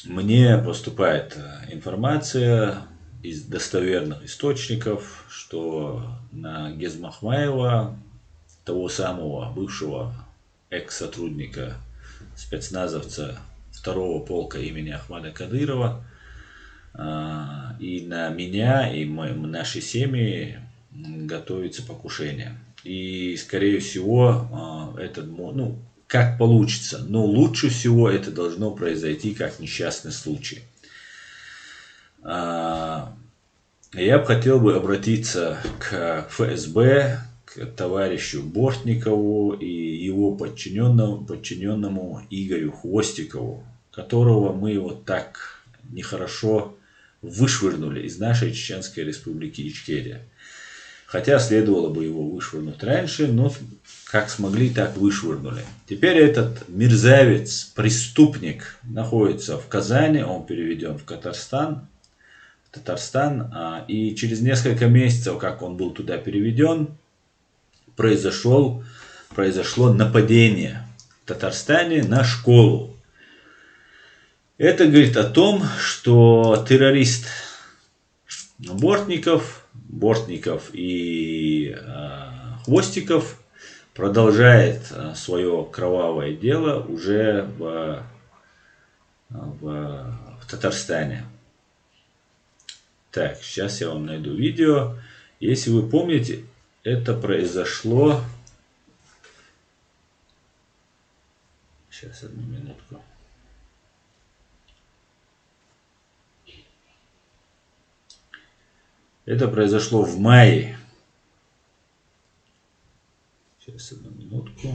Мне поступает информация из достоверных источников, что на Гезмахмаева, того самого бывшего экс-сотрудника спецназовца второго полка имени Ахмада Кадырова, и на меня, и наши семьи готовится покушение. И, скорее всего, ну, как получится, но лучше всего это должно произойти как несчастный случай. Я бы хотел обратиться к ФСБ, к товарищу Бортникову и его подчиненному Игорю Хвостикову, которого мы вот так нехорошо вышвырнули из нашей Чеченской Республики Ичкерия. Хотя следовало бы его вышвырнуть раньше, но как смогли, так вышвырнули. Теперь этот мерзавец, преступник, находится в Казани, он переведен в Татарстан, и через несколько месяцев, как он был туда переведен, произошло нападение в Татарстане на школу. Это говорит о том, что террорист Бортников и Хвостиков продолжает свое кровавое дело уже в Татарстане. Так, сейчас я вам найду видео. Если вы помните, это произошло... Сейчас, одну минутку. Это произошло в мае. Сейчас, одну минутку.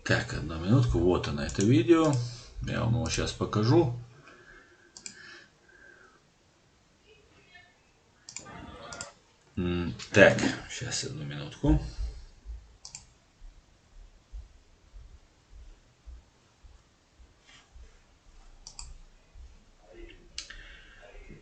Так, одну минутку. Вот оно, это видео. Я вам его сейчас покажу. Так, сейчас, одну минутку.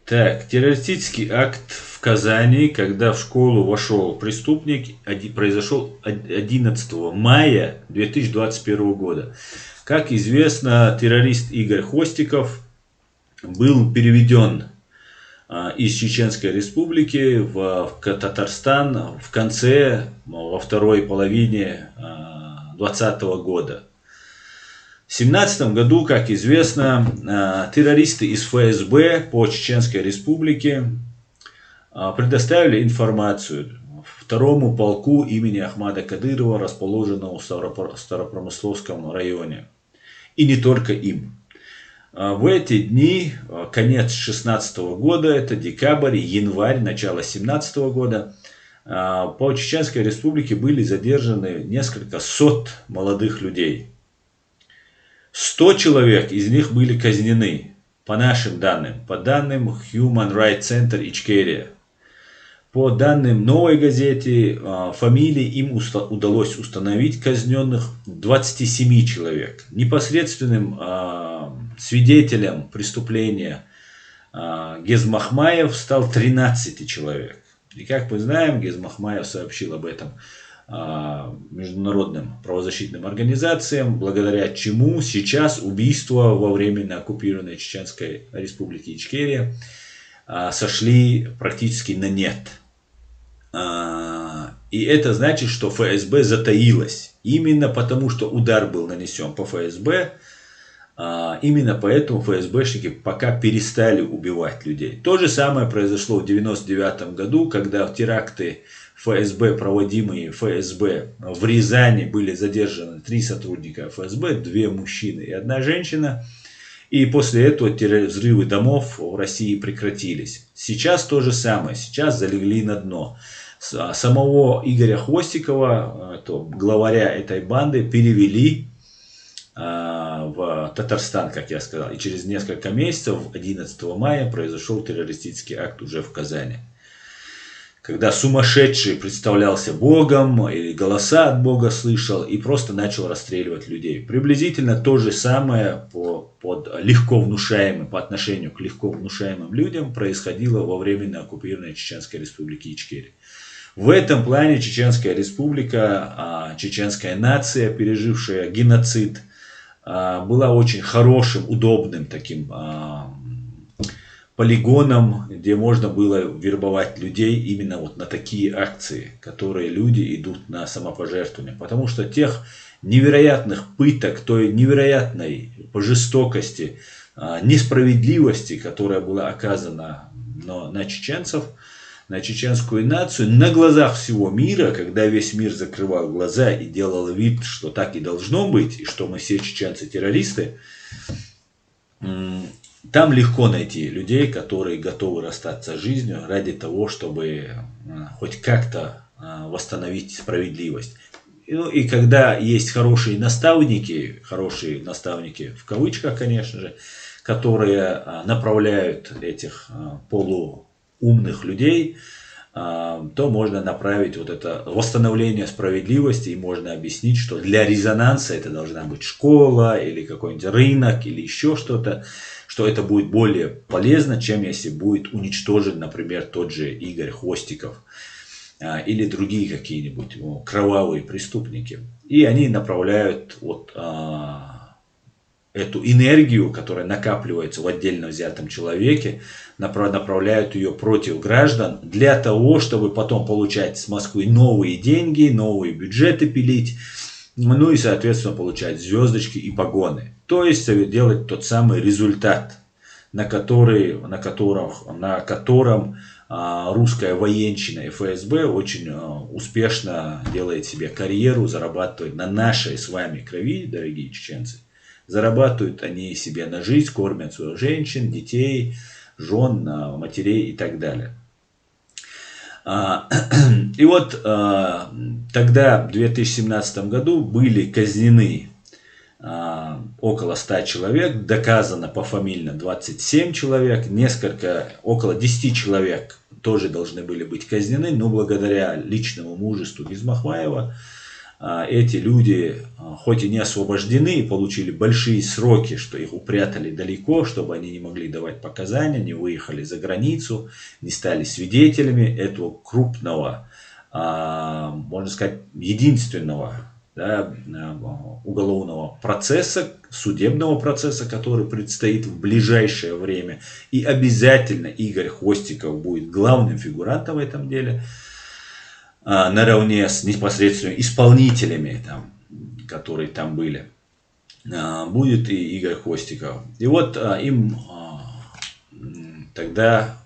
Так, террористический акт в Казани, когда в школу вошел преступник, произошел 11 мая 2021 года. Как известно, террорист Игорь Хвостиков был переведен из Чеченской Республики в Татарстан во второй половине 2020 года. В 2017 году, как известно, террористы из ФСБ по Чеченской Республике предоставили информацию второму полку имени Ахмада Кадырова, расположенному в Старопромысловском районе. И не только им. В эти дни, конец 2016 года, это декабрь, январь, начало 2017 года, по Чеченской Республике были задержаны несколько сот молодых людей. 100 человек из них были казнены, по нашим данным, по данным Human Rights Center Ичкерия. По данным Новой газете, фамилии им удалось установить казненных 27 человек. Непосредственным свидетелем преступления Гезмахмаев стал 13 человек. И как мы знаем, Гезмахмаев сообщил об этом международным правозащитным организациям, благодаря чему сейчас убийства во временно оккупированной Чеченской Республики Ичкерия сошли практически на нет. И это значит, что ФСБ затаилась. Именно потому, что удар был нанесен по ФСБ, именно поэтому ФСБшники пока перестали убивать людей. То же самое произошло в 1999 году, когда в теракты ФСБ, проводимые ФСБ в Рязани, были задержаны 3 сотрудника ФСБ, 2 мужчины и 1 женщина. И после этого взрывы домов в России прекратились. Сейчас то же самое, сейчас залегли на дно. Самого Игоря Хвостикова, главаря этой банды, перевели в Татарстан, как я сказал. И через несколько месяцев, 11 мая, произошел террористический акт уже в Казани. когда сумасшедший представлялся Богом или голоса от Бога слышал и просто начал расстреливать людей. Приблизительно то же самое по отношению к легко внушаемым людям происходило во временно оккупированной Чеченской республике Ичкерия. В этом плане Чеченская республика, чеченская нация, пережившая геноцид, была очень хорошим, удобным таким полигоном, где можно было вербовать людей именно вот на такие акции, которые люди идут на самопожертвование. Потому что тех невероятных пыток, той невероятной по жестокости, несправедливости, которая была оказана на чеченцев, на чеченскую нацию, на глазах всего мира, когда весь мир закрывал глаза и делал вид, что так и должно быть, и что мы все чеченцы террористы, там легко найти людей, которые готовы расстаться с жизнью ради того, чтобы хоть как-то восстановить справедливость. Ну и когда есть хорошие наставники в кавычках, конечно же, которые направляют этих полуумных людей, то можно направить вот это восстановление справедливости, и можно объяснить, что для резонанса это должна быть школа или какой-нибудь рынок или еще что-то, что это будет более полезно, чем если будет уничтожен, например, тот же Игорь Хвостиков или другие какие-нибудь кровавые преступники. И они направляют эту энергию, которая накапливается в отдельно взятом человеке, направляют ее против граждан для того, чтобы потом получать с Москвы новые деньги, новые бюджеты пилить, ну и, соответственно, получать звездочки и погоны. То есть делать тот самый результат, на котором русская военщина и ФСБ очень успешно делает себе карьеру, зарабатывает на нашей с вами крови, дорогие чеченцы. Зарабатывают они себе на жизнь, кормят своих женщин, детей, жен, матерей и так далее. И вот тогда, в 2017 году, были казнены около 100 человек, доказано пофамильно 27 человек, около 10 человек тоже должны были быть казнены, но благодаря личному мужеству Гизмахмаева эти люди, хоть и не освобождены, получили большие сроки, что их упрятали далеко, чтобы они не могли давать показания, не выехали за границу, не стали свидетелями этого крупного, можно сказать, единственного уголовного процесса, судебного процесса, который предстоит в ближайшее время. И обязательно Игорь Хвостиков будет главным фигурантом в этом деле, наравне с непосредственно исполнителями, которые там были. Будет и Игорь Хвостиков. И вот им тогда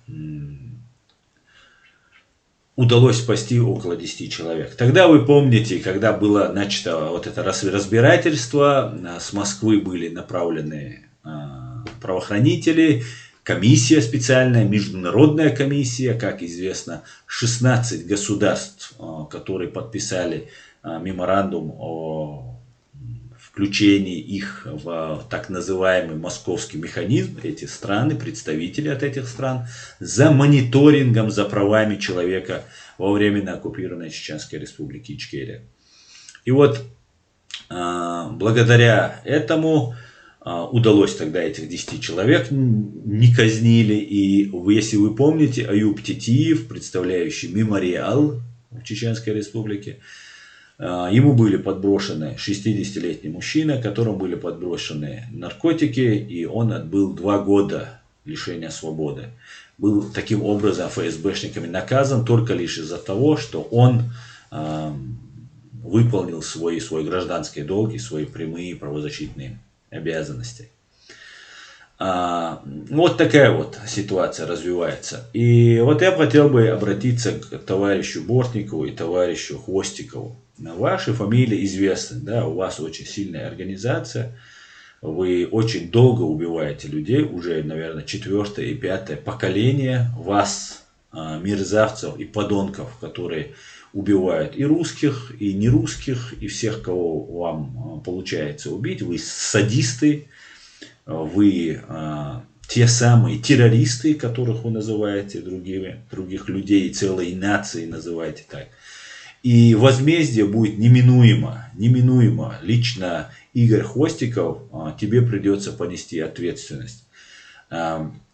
удалось спасти около 10 человек. Тогда вы помните, когда было начато вот это разбирательство, с Москвы были направлены правоохранители, комиссия специальная, международная комиссия, как известно, 16 государств, которые подписали меморандум о включении их в так называемый московский механизм, эти страны, представители от этих стран, за мониторингом за правами человека во временно оккупированной Чеченской республики Ичкерия. И вот благодаря этому удалось тогда этих 10 человек не казнили. И если вы помните, Аюб Тетиев, представляющий мемориал в Чеченской республике, ему были подброшены 60-летний мужчина, которому были подброшены наркотики, и он отбыл 2 года лишения свободы. Был таким образом ФСБшниками наказан только лишь из-за того, что он выполнил свой гражданский долг и свои прямые правозащитные обязанности. Вот такая вот ситуация развивается. И вот я хотел бы обратиться к товарищу Бортникову и товарищу Хвостикову. Ваши фамилии известны, да, у вас очень сильная организация, вы очень долго убиваете людей, уже, наверное, 4-е и 5-е поколение вас, мерзавцев и подонков, которые убивают и русских, и нерусских, и всех, кого вам получается убить. Вы садисты, вы те самые террористы, которых вы называете других людей, целой нации называете так. И возмездие будет неминуемо, неминуемо. Лично Игорь Хвостиков, тебе придется понести ответственность.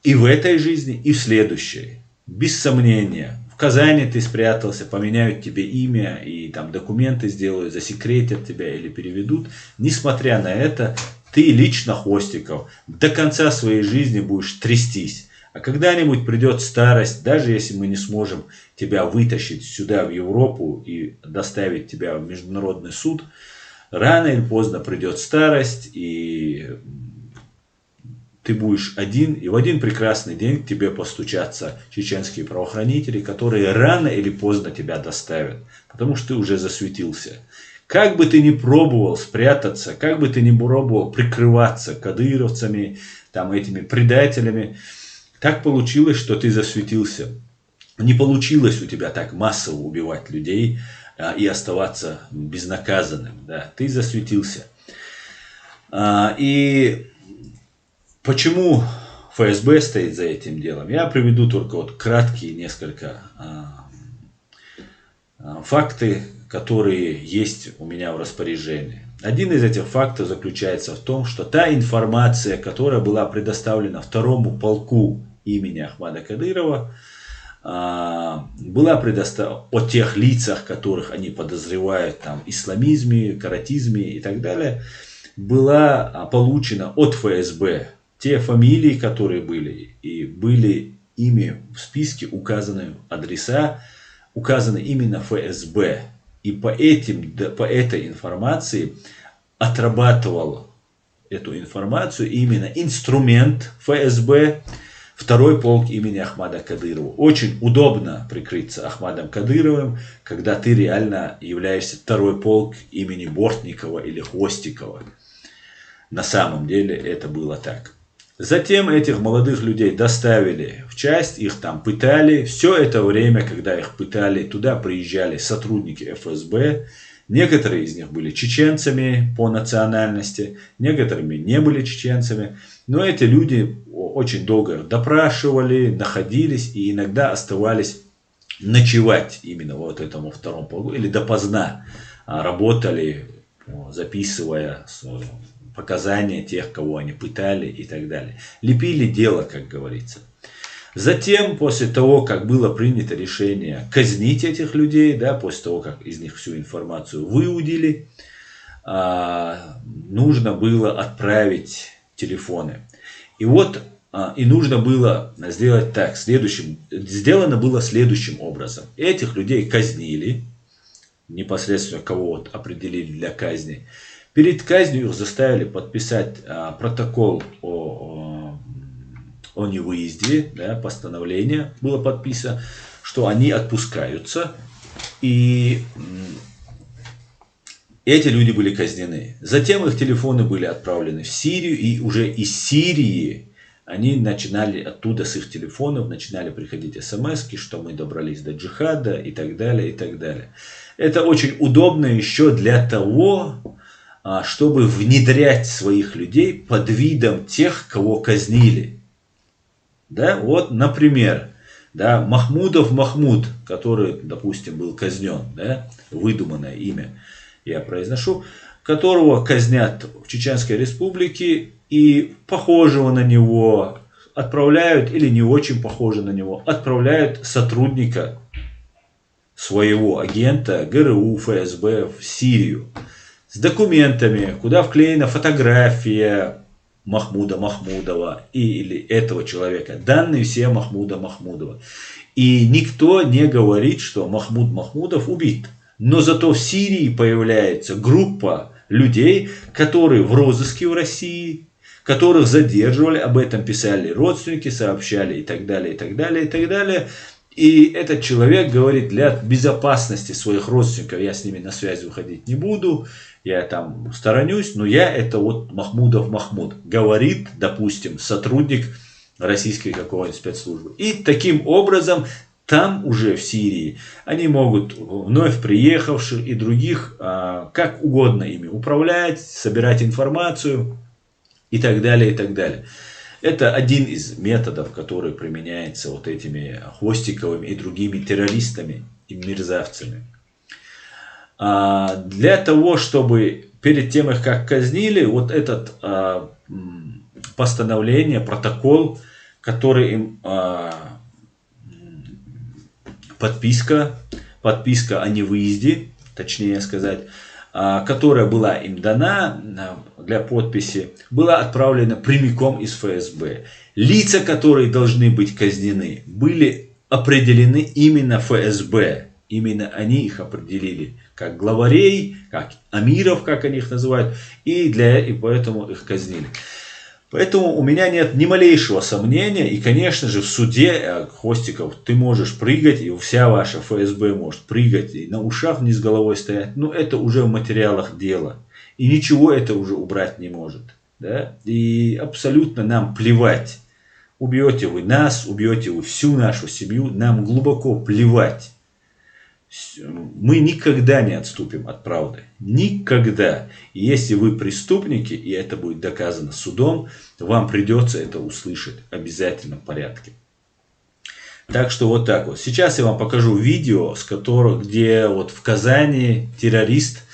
И в этой жизни, и в следующей. Без сомнения. В Казани ты спрятался, поменяют тебе имя, и там документы сделают, засекретят тебя или переведут. Несмотря на это, ты лично, Хвостиков, до конца своей жизни будешь трястись. А когда-нибудь придет старость, даже если мы не сможем тебя вытащить сюда, в Европу, и доставить тебя в международный суд, рано или поздно придет старость, и ты будешь один, и в один прекрасный день к тебе постучатся чеченские правоохранители, которые рано или поздно тебя доставят, потому что ты уже засветился. Как бы ты ни пробовал спрятаться, как бы ты ни пробовал прикрываться кадыровцами, там, этими предателями, так получилось, что ты засветился. Не получилось у тебя так массово убивать людей и оставаться безнаказанным. Да? Ты засветился. И почему ФСБ стоит за этим делом? Я приведу только вот краткие несколько факты, которые есть у меня в распоряжении. Один из этих фактов заключается в том, что та информация, которая была предоставлена второму полку имени Ахмада Кадырова, была предоставлена о тех лицах, которых они подозревают там, исламизме, каратизме и так далее, была получена от ФСБ. Те фамилии, которые были, и были ими в списке указаны адреса, указаны именно ФСБ. И по этой информации отрабатывал эту информацию именно инструмент ФСБ, второй полк имени Ахмада Кадырова. Очень удобно прикрыться Ахмадом Кадыровым, когда ты реально являешься второй полк имени Бортникова или Хвостикова. На самом деле это было так. Затем этих молодых людей доставили в часть, их там пытали. Все это время, когда их пытали, туда приезжали сотрудники ФСБ. Некоторые из них были чеченцами по национальности, некоторыми не были чеченцами. Но эти люди очень долго допрашивали, находились и иногда оставались ночевать именно вот этому второму полку. Или допоздна работали, записывая показания тех, кого они пытали и так далее. Лепили дело, как говорится. Затем, после того, как было принято решение казнить этих людей, да, после того, как из них всю информацию выудили, нужно было отправить телефоны. И вот, и нужно было сделать так, сделано было следующим образом. Этих людей казнили, непосредственно кого вот определили для казни. Перед казнью их заставили подписать протокол о невыезде, да, постановление было подписано, что они отпускаются. И эти люди были казнены. Затем их телефоны были отправлены в Сирию, и уже из Сирии они начинали, оттуда с их телефонов начинали приходить смски, что мы добрались до джихада и так далее, и так далее. Это очень удобно еще для того, чтобы внедрять своих людей под видом тех, кого казнили. Да, вот, например, да, Махмудов Махмуд, который, допустим, был казнен, да, выдуманное имя я произношу, которого казнят в Чеченской Республике, и похожего на него отправляют, или не очень похожего на него, отправляют сотрудника своего агента ГРУ, ФСБ в Сирию. С документами, куда вклеена фотография Махмуда Махмудова или этого человека. Данные все Махмуда Махмудова. И никто не говорит, что Махмуд Махмудов убит. Но зато в Сирии появляется группа людей, которые в розыске в России, которых задерживали, об этом писали родственники, сообщали и так далее, и так далее, и так далее. И этот человек говорит, для безопасности своих родственников я с ними на связь выходить не буду, я там сторонюсь, но я это вот Махмудов Махмуд, говорит, допустим, сотрудник российской какой-нибудь спецслужбы. И таким образом там уже в Сирии они могут вновь приехавших и других как угодно ими управлять, собирать информацию и так далее, и так далее. Это один из методов, который применяется вот этими Хвостиковыми и другими террористами и мерзавцами. Для того, чтобы перед тем, как казнили, вот этот постановление, протокол, который им подписка о невыезде, точнее сказать, которая была им дана для подписи, была отправлена прямиком из ФСБ. Лица, которые должны быть казнены, были определены именно ФСБ. Именно они их определили как главарей, как амиров, как они их называют, и поэтому их казнили. Поэтому у меня нет ни малейшего сомнения, и, конечно же, в суде, Хвостиков, ты можешь прыгать, и вся ваша ФСБ может прыгать, и на ушах вниз головой стоять, но это уже в материалах дела, и ничего это уже убрать не может. Да? И абсолютно нам плевать, убьете вы нас, убьете вы всю нашу семью, нам глубоко плевать. Мы никогда не отступим от правды. Никогда. И если вы преступники, и это будет доказано судом, вам придется это услышать в обязательном порядке. Так что вот так вот. Сейчас я вам покажу видео, где вот в Казани террорист,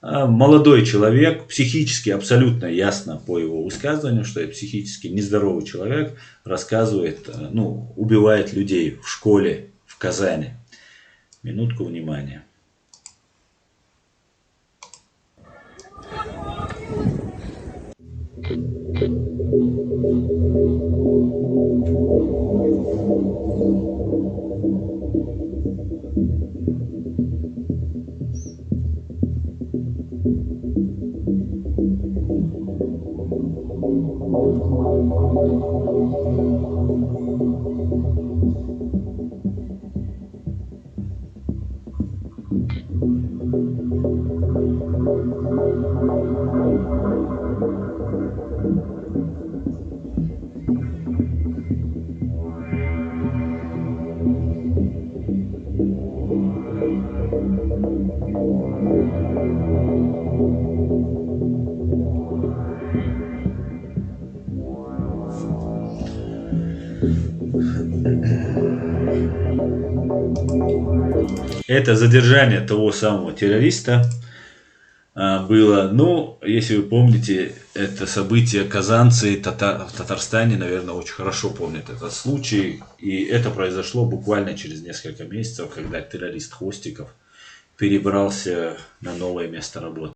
молодой человек, психически абсолютно ясно по его высказыванию, что это психически нездоровый человек, рассказывает, убивает людей в школе в Казани. Минутку внимания. Это задержание того самого террориста было, если вы помните, это событие казанцы в Татарстане, наверное, очень хорошо помнят этот случай. И это произошло буквально через несколько месяцев, когда террорист Хвостиков перебрался на новое место работы.